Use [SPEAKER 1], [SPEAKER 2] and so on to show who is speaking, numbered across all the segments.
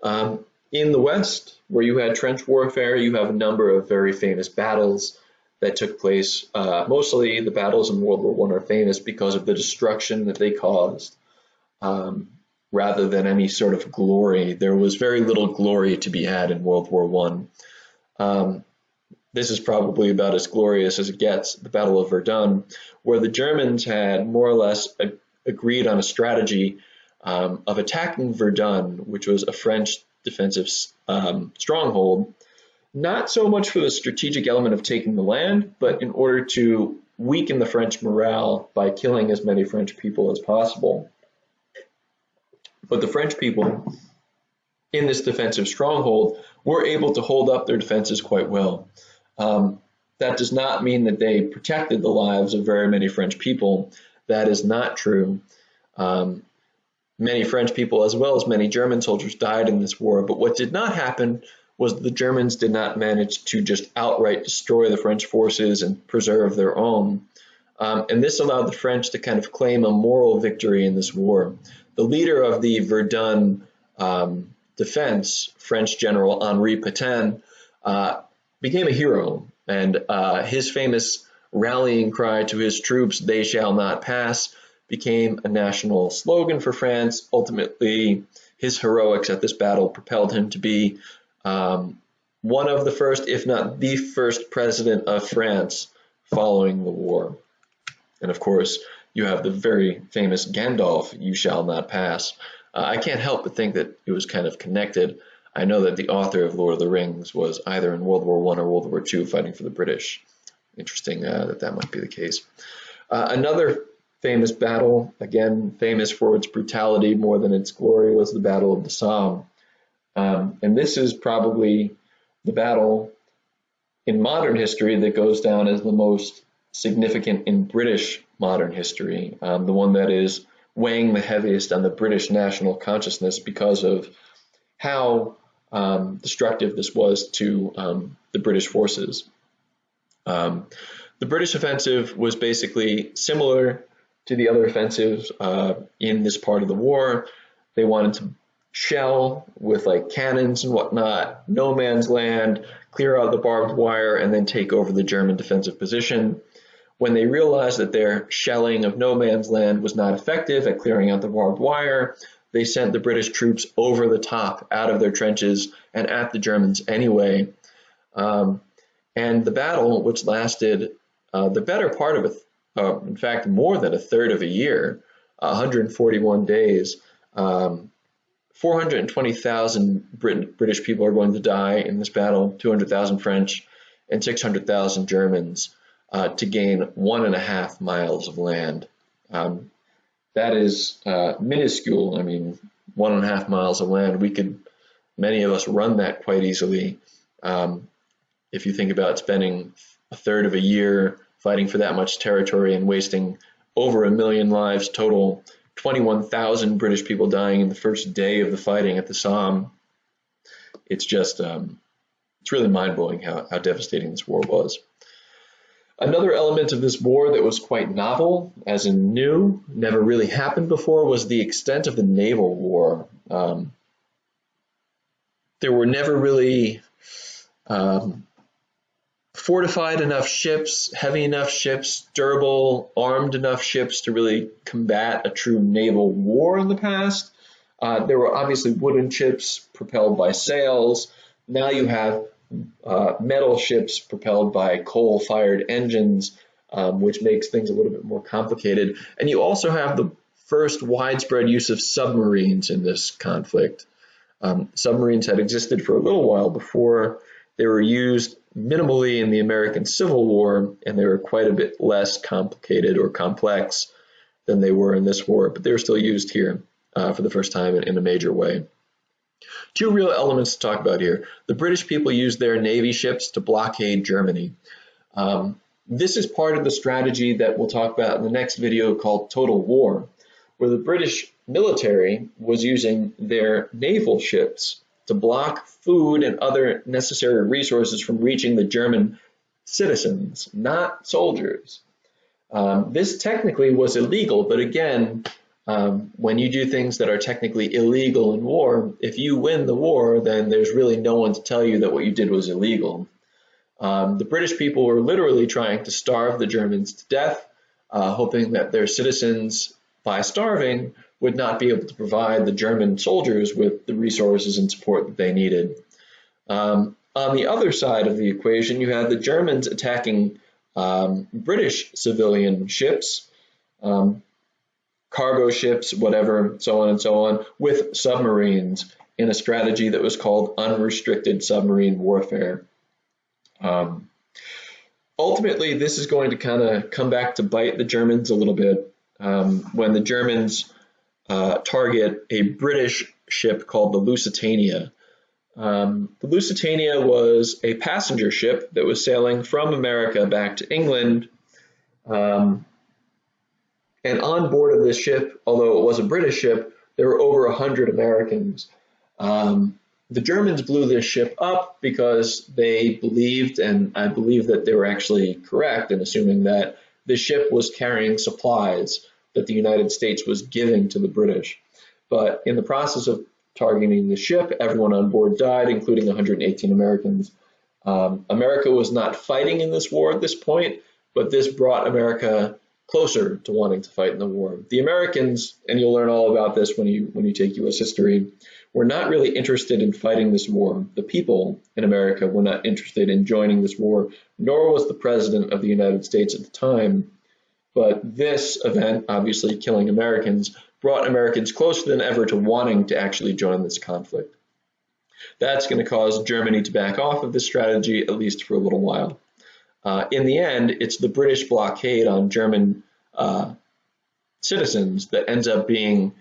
[SPEAKER 1] In the West, where you had trench warfare, you have a number of very famous battles that took place. Mostly the battles in World War I are famous because of the destruction that they caused, rather than any sort of glory. There was very little glory to be had in World War I. This is probably about as glorious as it gets, the Battle of Verdun, where the Germans had more or less agreed on a strategy of attacking Verdun, which was a French defensive stronghold, not so much for the strategic element of taking the land, but in order to weaken the French morale by killing as many French people as possible. But the French people in this defensive stronghold were able to hold up their defenses quite well. That does not mean that they protected the lives of very many French people. That is not true. Many French people, as well as many German soldiers, died in this war. But what did not happen was the Germans did not manage to just outright destroy the French forces and preserve their own. And this allowed the French to kind of claim a moral victory in this war. The leader of the Verdun defense, French General Henri Pétain, became a hero, and his famous rallying cry to his troops, "They shall not pass," became a national slogan for France. Ultimately, his heroics at this battle propelled him to be one of the first, if not the first, president of France following the war. And of course, you have the very famous Gandalf, "You shall not pass." I can't help but think that it was kind of connected. I know that the author of Lord of the Rings was either in World War I or World War II fighting for the British. Interesting that might be the case. Another famous battle, again famous for its brutality more than its glory, was the Battle of the Somme. And this is probably the battle in modern history that goes down as the most significant in British modern history, the one that is weighing the heaviest on the British national consciousness because of how destructive this was to the British forces. The British offensive was basically similar to the other offensives in this part of the war. They wanted to shell with like cannons and whatnot, no man's land, clear out the barbed wire, and then take over the German defensive position. When they realized that their shelling of no man's land was not effective at clearing out the barbed wire, they sent the British troops over the top out of their trenches and at the Germans anyway. And the battle, which lasted the better part of in fact, more than a third of a year, 141 days, 420,000 British people are going to die in this battle, 200,000 French, and 600,000 Germans to gain 1.5 miles of land. That is minuscule. I mean, 1.5 miles of land, many of us run that quite easily. If you think about spending a third of a year fighting for that much territory and wasting over 1 million lives total, 21,000 British people dying in the first day of the fighting at the Somme. It's just, it's really mind-blowing how devastating this war was. Another element of this war that was quite novel, as in new, never really happened before, was the extent of the naval war. There were never really fortified enough ships, heavy enough ships, durable, armed enough ships to really combat a true naval war in the past. There were obviously wooden ships propelled by sails. Now you have metal ships propelled by coal-fired engines, which makes things a little bit more complicated. And you also have the first widespread use of submarines in this conflict. Submarines had existed for a little while before. They were used minimally in the American Civil War, and they were quite a bit less complicated or complex than they were in this war, but they were still used here for the first time in a major way. Two real elements to talk about here. The British people used their Navy ships to blockade Germany. This is part of the strategy that we'll talk about in the next video called Total War, where the British military was using their naval ships to block food and other necessary resources from reaching the German citizens, not soldiers. This technically was illegal, but again, When you do things that are technically illegal in war, if you win the war, then there's really no one to tell you that what you did was illegal. The British people were literally trying to starve the Germans to death, hoping that their citizens, by starving, would not be able to provide the German soldiers with the resources and support that they needed. On the other side of the equation, you had the Germans attacking British civilian ships, cargo ships, whatever, so on and so on, with submarines in a strategy that was called unrestricted submarine warfare. Ultimately, this is going to kind of come back to bite the Germans a little bit when the Germans target a British ship called the Lusitania. The Lusitania was a passenger ship that was sailing from America back to England. And on board of this ship, although it was a British ship, there were over 100 Americans. The Germans blew this ship up because they believed, and I believe that they were actually correct in assuming that the ship was carrying supplies that the United States was giving to the British. But in the process of targeting the ship, everyone on board died, including 118 Americans. America was not fighting in this war at this point, but this brought America closer to wanting to fight in the war. The Americans, and you'll learn all about this when you take U.S. history, were not really interested in fighting this war. The people in America were not interested in joining this war, nor was the President of the United States at the time. But this event, obviously killing Americans, brought Americans closer than ever to wanting to actually join this conflict. That's going to cause Germany to back off of this strategy, at least for a little while. In the end, it's the British blockade on German citizens that ends up being,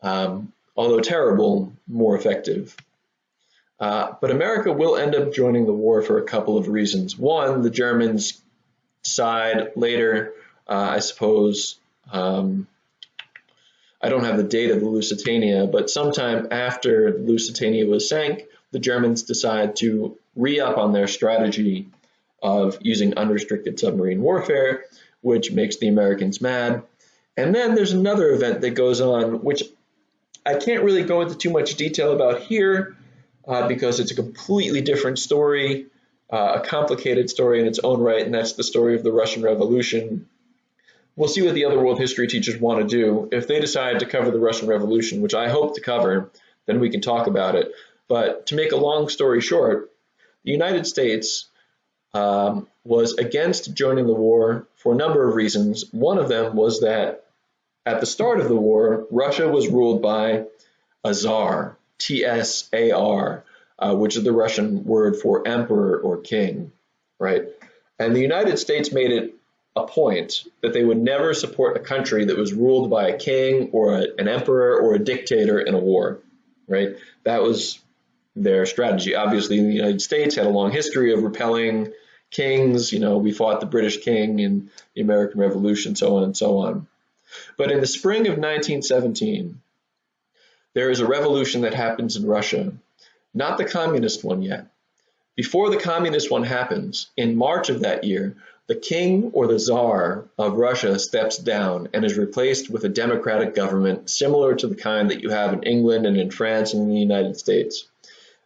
[SPEAKER 1] although terrible, more effective. But America will end up joining the war for a couple of reasons. One, the Germans decide later, I suppose, I don't have the date of the Lusitania, but sometime after the Lusitania was sank, the Germans decide to re-up on their strategy of using unrestricted submarine warfare, which makes the Americans mad. And then there's another event that goes on, which I can't really go into too much detail about here because it's a completely different story, a complicated story in its own right, and that's the story of the Russian Revolution. We'll see what the other world history teachers want to do. If they decide to cover the Russian Revolution, which I hope to cover, then we can talk about it. But to make a long story short, the United States was against joining the war for a number of reasons. One of them was that at the start of the war, Russia was ruled by a czar, T-S-A-R, which is the Russian word for emperor or king, right? And the United States made it a point that they would never support a country that was ruled by a king or an emperor or a dictator in a war, right? That was their strategy. Obviously, the United States had a long history of repelling kings. You know, we fought the British king in the American Revolution, so on and so on. But in the spring of 1917, there is a revolution that happens in Russia, not the communist one yet. Before the communist one happens, in March of that year, the king or the czar of Russia steps down and is replaced with a democratic government similar to the kind that you have in England and in France and in the United States.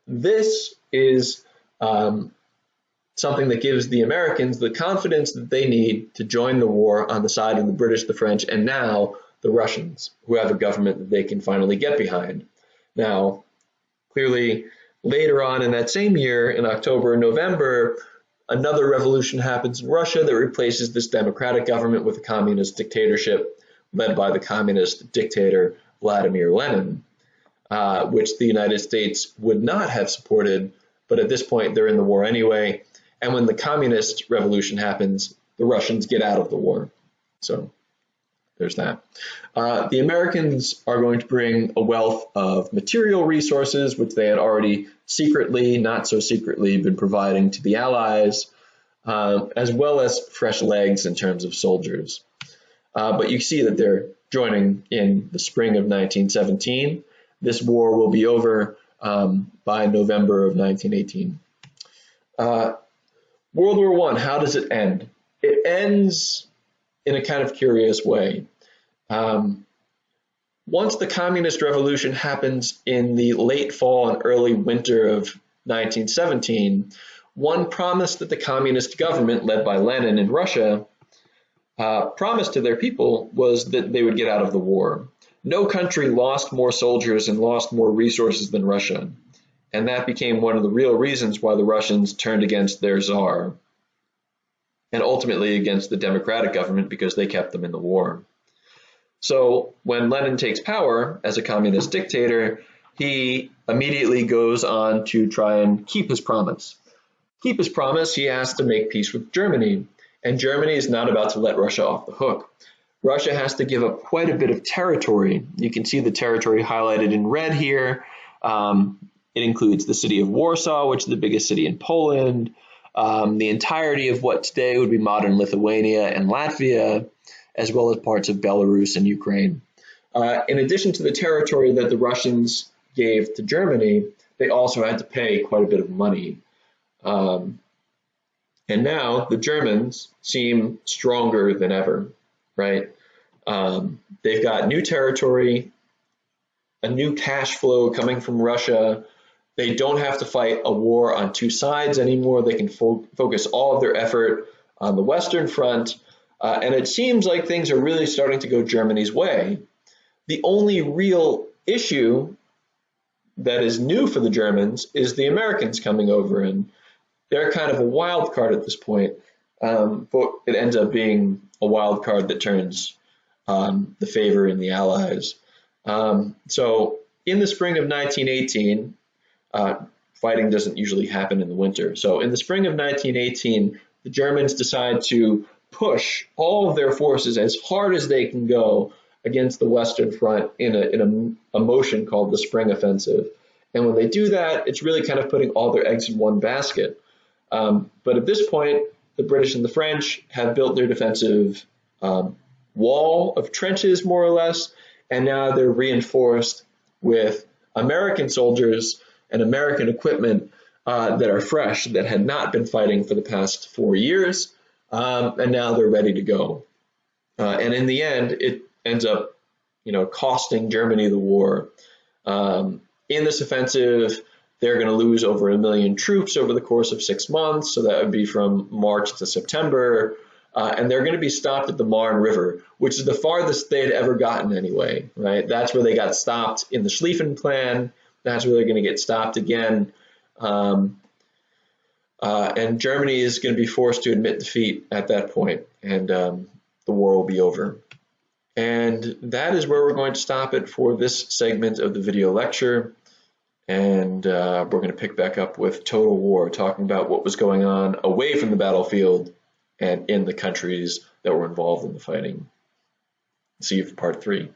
[SPEAKER 1] This is something that gives the Americans the confidence that they need to join the war on the side of the British, the French, and now the Russians, who have a government that they can finally get behind. Now, clearly, later on in that same year, in October and November, another revolution happens in Russia that replaces this democratic government with a communist dictatorship led by the communist dictator Vladimir Lenin, which the United States would not have supported, but at this point they're in the war anyway. And when the communist revolution happens, the Russians get out of the war. So there's that. The Americans are going to bring a wealth of material resources, which they had already secretly, not so secretly, been providing to the Allies, as well as fresh legs in terms of soldiers. But you see that they're joining in the spring of 1917. This war will be over by November of 1918. World War I, how does it end? It ends in a kind of curious way. Once the communist revolution happens in the late fall and early winter of 1917, one promise that the communist government led by Lenin in Russia promised to their people was that they would get out of the war. No country lost more soldiers and lost more resources than Russia, and that became one of the real reasons why the Russians turned against their czar, and ultimately against the democratic government because they kept them in the war. So when Lenin takes power as a communist dictator, he immediately goes on to try and keep his promise. Keep his promise, he has to make peace with Germany, and Germany is not about to let Russia off the hook. Russia has to give up quite a bit of territory. You can see the territory highlighted in red here. It includes the city of Warsaw, which is the biggest city in Poland, the entirety of what today would be modern Lithuania and Latvia, as well as parts of Belarus and Ukraine. In addition to the territory that the Russians gave to Germany, they also had to pay quite a bit of money. And now the Germans seem stronger than ever, right? They've got new territory, a new cash flow coming from Russia. They don't have to fight a war on two sides anymore. They can focus all of their effort on the Western Front. And it seems like things are really starting to go Germany's way. The only real issue that is new for the Germans is the Americans coming over, and they're kind of a wild card at this point. But it ends up being a wild card that turns the favor in the Allies. So in the spring of 1918, fighting doesn't usually happen in the winter. So in the spring of 1918, the Germans decide to push all of their forces as hard as they can go against the Western Front in a motion called the Spring Offensive. And when they do that, it's really kind of putting all their eggs in one basket. But at this point, the British and the French have built their defensive wall of trenches, more or less, and now they're reinforced with American soldiers and American equipment that are fresh, that had not been fighting for the past 4 years, and now they're ready to go. And in the end, it ends up, costing Germany the war. In this offensive, they're going to lose over 1 million troops over the course of 6 months, so that would be from March to September, and they're going to be stopped at the Marne River, which is the farthest they had ever gotten anyway, right? That's where they got stopped in the Schlieffen Plan. That's where they're going to get stopped again. And Germany is going to be forced to admit defeat at that point, and the war will be over. And that is where we're going to stop it for this segment of the video lecture. And we're going to pick back up with Total War, talking about what was going on away from the battlefield and in the countries that were involved in the fighting. See you for part 3.